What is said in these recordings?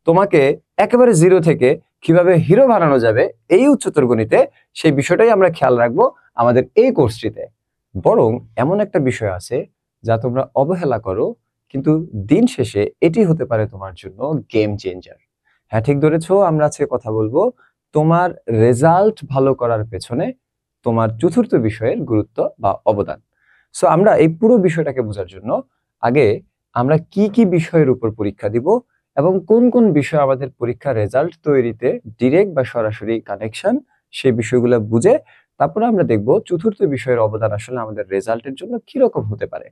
তোমাকে একেবারে জিরো থেকে কিভাবে হিরো বানানো যাবে এই উচ্চতর গণিতে, সেই বিষয়টাই আমরা খেয়াল রাখবো আমাদের এই কোর্সটিতে। বরং এমন একটা বিষয় আছে যা তোমরা অবহেলা করো, কিন্তু দিন শেষে এটি হতে পারে তোমার জন্য গেম চেঞ্জার। হ্যাঁ, ঠিক ধরেছো, আমরা আজকে কথা বলবো তোমার রেজাল্ট ভালো করার পেছনে তোমার চতুর্থ বিষয়ের গুরুত্ব বা অবদান। সো আমরা এই পুরো বিষয়টাকে বোঝার জন্য আগে আমরা কি কি বিষয়ের উপর পরীক্ষা দিব এবং কোন কোন বিষয় আমাদের পরীক্ষার রেজাল্ট তৈরিতে ডিরেক্ট বা সরাসরি কানেকশন, সেই বিষয়গুলো বুঝে তারপরে আমরা দেখব চতুর্থ বিষয়ের অবদান আসলে আমাদের রেজাল্টের জন্য কিরকম হতে পারে।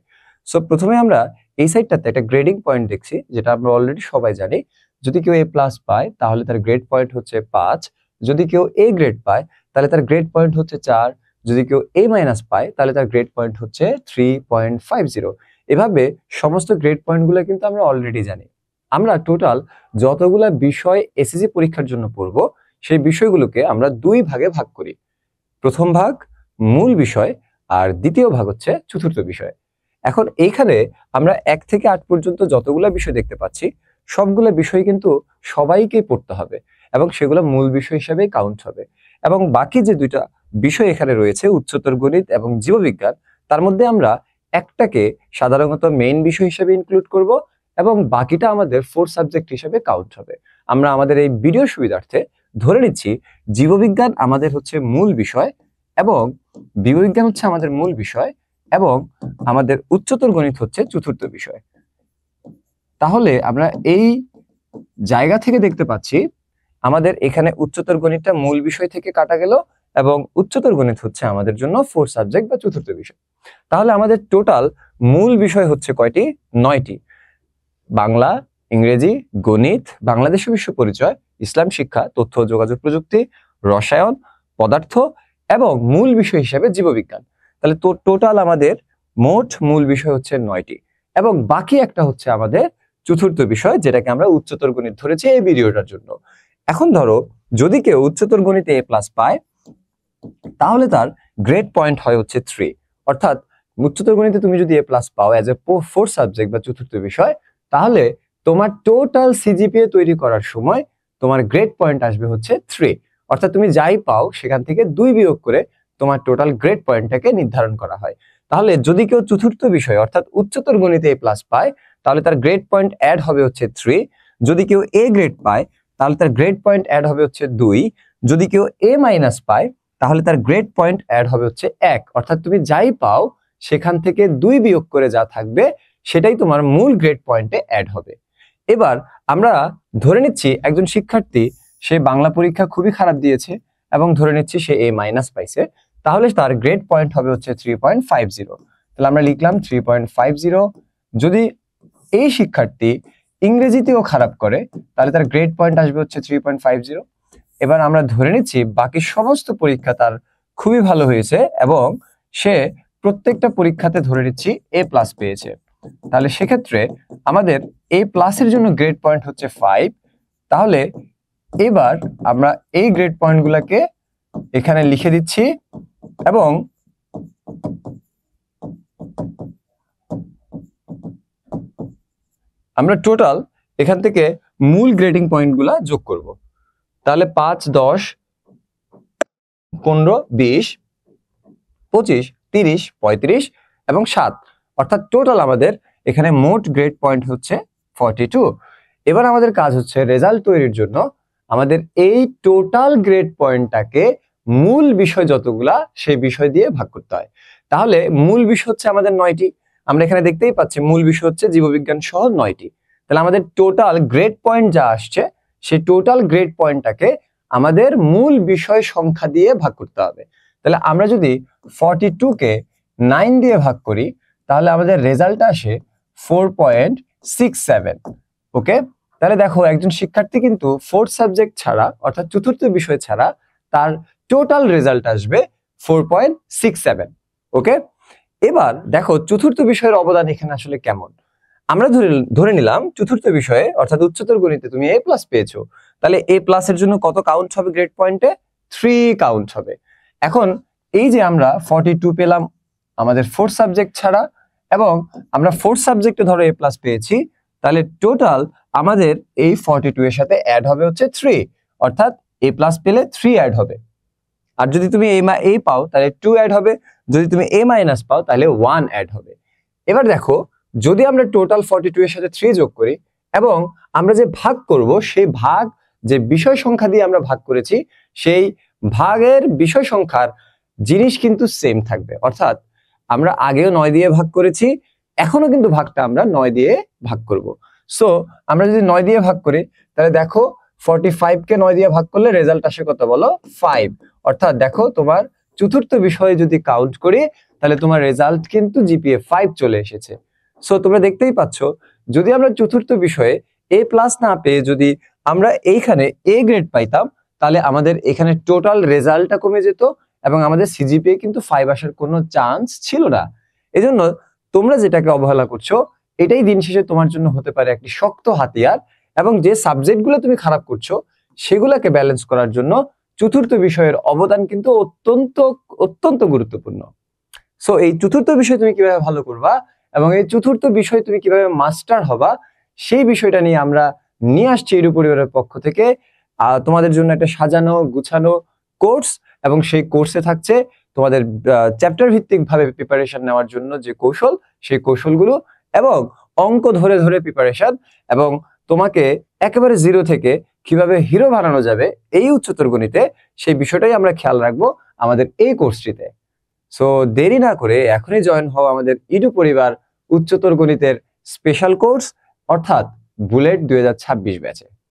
সো প্রথমে আমরা এই সাইডটাতে একটা গ্রেডিং পয়েন্ট দেখছি, যেটা আমরা অলরেডি সবাই জানি। যদি কেউ A+ পায় তাহলে তার গ্রেড পয়েন্ট হচ্ছে 5, যদি কেউ A গ্রেড পায় তাহলে তার গ্রেড পয়েন্ট হচ্ছে 4, যদি কেউ A- পায় তাহলে তার গ্রেড পয়েন্ট হচ্ছে 3.50। এভাবে সমস্ত গ্রেড পয়েন্টগুলো কিন্তু আমরা অলরেডি জানি। আমরা টোটাল যতগুলা বিষয় এসএসসি পরীক্ষার জন্য পড়ব, সেই বিষয়গুলোকে আমরা দুই ভাগে ভাগ করি। প্রথম ভাগ মূল বিষয় আর দ্বিতীয় ভাগ হচ্ছে চতুর্থ বিষয়। এখন এইখানে আমরা 1 থেকে 8 পর্যন্ত যতগুলা বিষয় দেখতে পাচ্ছি, সবগুলা বিষয় কিন্তু সবাইকেই পড়তে হবে এবং সেগুলো মূল বিষয় হিসেবেই কাউন্ট হবে। এবং বাকি যে দুইটা বিষয় এখানে রয়েছে, উচ্চতর গণিত এবং জীববিজ্ঞান, তার মধ্যে আমরা একটাকে সাধারণত মেইন বিষয় হিসেবে ইনক্লুড করব এবং বাকিটা আমাদের 4 সাবজেক্ট হিসেবে কাউন্ট হবে। আমরা আমাদের এই ভিডিও সুবিধার্থে ধরে নিচ্ছি জীববিজ্ঞান আমাদের হচ্ছে মূল বিষয় এবং জীববিজ্ঞান হচ্ছে আমাদের মূল বিষয় এবং আমাদের উচ্চতর গণিত হচ্ছে চতুর্থ বিষয়। তাহলে আমরা এই জায়গা থেকে দেখতে পাচ্ছি আমাদের এখানে উচ্চতর গণিতটা মূল বিষয় থেকে কাটা গেল এবং উচ্চতর গণিত হচ্ছে আমাদের জন্য 4 সাবজেক্ট বা চতুর্থ বিষয়। তাহলে আমাদের টোটাল মূল বিষয় হচ্ছে কয়টি? 9টি। বাংলা, ইংরেজি, গণিত, বাংলাদেশ বিশ্ব পরিচয়, ইসলাম শিক্ষা, তথ্য ও যোগাযোগ প্রযুক্তি, রসায়ন, পদার্থ এবং মূল বিষয় হিসেবে জীববিজ্ঞান। তাহলে টোটাল আমাদের মোট মূল বিষয় হচ্ছে 9টি এবং বাকি একটা হচ্ছে আমাদের চতুর্থ বিষয়, যেটাকে আমরা উচ্চতর গণিত ধরেছি এই ভিডিওটার জন্য। এখন ধরো যদি কেউ উচ্চতর গণিতে A+ পায় তাহলে তার গ্রেড পয়েন্ট হয় হচ্ছে 3। অর্থাৎ উচ্চতর গণিতে তুমি যদি A+ পাও অ্যাজ এ 4 সাবজেক্ট বা চতুর্থ বিষয়, তাহলে তোমার টোটাল সিজিপিএ তৈরি করার সময় তোমার গ্রেড পয়েন্ট আসবে হচ্ছে 3। অর্থাৎ তুমি যাই পাও সেখান থেকে 2 বিয়োগ করে তোমার টোটাল গ্রেড পয়েন্টটাকে নির্ধারণ করা হয়। তাহলে যদি কেউ চতুর্থ বিষয় অর্থাৎ উচ্চতর গণিতে A+ পায় তাহলে তার গ্রেড পয়েন্ট অ্যাড হবে হচ্ছে 3। যদি কেউ A গ্রেড পায় তাহলে তার গ্রেড পয়েন্ট অ্যাড হবে হচ্ছে 2। যদি কেউ A- পায় তাহলে তার গ্রেড পয়েন্ট অ্যাড হবে হচ্ছে 1। অর্থাৎ তুমি যাই পাও সেখান থেকে 2 বিয়োগ করে যা থাকবে সেটাই তোমার মূল গ্রেড পয়েন্টে অ্যাড হবে। এবার আমরা ধরে নিচ্ছি একজন শিক্ষার্থী সে বাংলা পরীক্ষা খুবই খারাপ দিয়েছে এবং ধরে নিচ্ছি সে A- পাইছে, তাহলে তার গ্রেড পয়েন্ট হবে হচ্ছে 3.50। তাহলে আমরা লিখলাম 3.50। যদি এই শিক্ষার্থী ইংরেজিতেও খারাপ করে তাহলে তার গ্রেড পয়েন্ট আসবে হচ্ছে 3.50। এবার আমরা ধরে নিচ্ছি বাকি সমস্ত পরীক্ষা তার খুবই ভালো হয়েছে এবং সে প্রত্যেকটা পরীক্ষাতে ধরে নিচ্ছি A+ পেয়েছে। তাহলে সেক্ষেত্রে আমাদের A+ এর জন্য গ্রেড পয়েন্ট হচ্ছে 5। তাহলে এবার আমরা এই গ্রেড পয়েন্টগুলোকে এখানে লিখে দিচ্ছি এবং আমরা টোটাল এখান থেকে মূল গ্রেডিং পয়েন্টগুলো যোগ করব। তাহলে 5, 10, 15, 20, 25, 30, 35 এবং 7, অর্থাৎ টোটাল আমাদের এখানে মোট গ্রেড পয়েন্ট হচ্ছে 42। এবার আমাদের কাজ হচ্ছে রেজাল্ট তৈরির জন্য আমাদের এই টোটাল গ্রেড পয়েন্টটাকে মূল বিষয় যতগুলা সেই বিষয় দিয়ে ভাগ করতে হয়। তাহলে মূল বিষয় হচ্ছে আমাদের 9টি, আমরা এখানে দেখতেই পাচ্ছি মূল বিষয় হচ্ছে জীববিজ্ঞান সহ 9টি। তাহলে আমাদের টোটাল গ্রেড পয়েন্ট যা আসছে সেই টোটাল গ্রেড পয়েন্টটাকে আমাদের মূল বিষয় সংখ্যা দিয়ে ভাগ করতে হবে। তাহলে আমরা যদি 42কে 9 দিয়ে ভাগ করি তাহলে আমাদের রেজাল্ট আসে 4.67। ওকে, তাহলে দেখো একজন শিক্ষার্থী কিন্তু 4 সাবজেক্ট ছাড়া অর্থাৎ চতুর্থ বিষয় ছাড়া তার টোটাল রেজাল্ট আসবে 4.67। ওকে, এবার দেখো চতুর্থ বিষয়ের অবদান এখানে আসলে কেমন। আমরা ধরে নিলাম চতুর্থ বিষয়ে অর্থাৎ উচ্চতর গণিতে তুমি A+ পেয়েছো, তাহলে A+ এর জন্য কত কাউন্ট হবে গ্রেড পয়েন্টে? 3 কাউন্ট হবে। এখন এই যে আমরা 42 পেলাম আমাদের 4 সাবজেক্ট ছাড়া এবং আমরা 4 সাবজেক্টে ধরো A+ পেয়েছি, তাহলে টোটাল আমাদের এই 42 এর সাথে অ্যাড হবে হচ্ছে 3, অর্থাৎ a প্লাস পেলে 3 অ্যাড হবে। আর যদি তুমি a পাও তাহলে 2 অ্যাড হবে, যদি তুমি a মাইনাস পাও তাহলে 1 অ্যাড হবে। এবার দেখো, যদি আমরা টোটাল 42 এর সাথে 3 যোগ করি এবং আমরা যে ভাগ করব সেই ভাগ যে বিষয় সংখ্যা দিয়ে আমরা ভাগ করেছি সেই ভাগের বিষয় সংখ্যার জিনিস কিন্তু সেম থাকবে। অর্থাৎ আমরা আগেও 9 দিয়ে ভাগ করেছি, এখনো কিন্তু ভাগটা আমরা 9 দিয়ে ভাগ করব। সো আমরা যদি 9 দিয়ে ভাগ করি তাহলে দেখো 45 কে 9 দিয়ে ভাগ করলে রেজাল্ট আসে কত বলো? 5। অর্থাৎ দেখো তোমার চতুর্থ বিষয়ে যদি কাউন্ট করি তাহলে তোমার রেজাল্ট কিন্তু জিপিএ 5 চলে এসেছে। সো তোমরা দেখতেই পাচ্ছ, যদি আমরা চতুর্থ বিষয়ে এ প্লাস না পেয়ে যদি আমরা এইখানে এ গ্রেড পাইতাম তাহলে আমাদের এখানে টোটাল রেজাল্টটা কমে যেত এবং আমাদের সিজিপিএ কিন্তু 5 আসার কোনো চান্স ছিল না। এজন্য তোমরা যেটাকে অবহেলা করছো এটাই দিন শেষে তোমার জন্য হতে পারে একটি শক্ত হাতিয়ার, এবং যে সাবজেক্টগুলো তুমি খারাপ করছো সেগুলোকে ব্যালেন্স করার জন্য চতুর্থ বিষয়ের অবদান কিন্তু অত্যন্ত অত্যন্ত গুরুত্বপূর্ণ। সো এই চতুর্থ বিষয় তুমি কিভাবে ভালো করবা এবং এই চতুর্থ বিষয় তুমি কিভাবে মাস্টার হবা সেই বিষয়টা নিয়ে আমরা নিয়ে আসছি ইডু পরিবারের পক্ষ থেকে তোমাদের জন্য একটা সাজানো গুছানো কোর্স, এবং সেই কোর্সে থাকছে তোমাদের চ্যাপ্টার ভিত্তিক ভাবে প্রিপারেশন নেওয়ার জন্য যে কৌশল, সেই কৌশলগুলো এবং অঙ্ক ধরে ধরে প্রিপারেশন, এবং তোমাকে একেবারে জিরো থেকে কিভাবে হিরো বানানো যাবে এই উচ্চতর গণিতে সেই বিষয়টাই আমরা খেয়াল রাখবো আমাদের এই কোর্সটিতে। সো দেরি না করে এখনই জয়েন হও আমাদের ইডু পরিবার উচ্চতর গণিতের স্পেশাল কোর্স অর্থাৎ বুলেট 2026 ব্যাচে।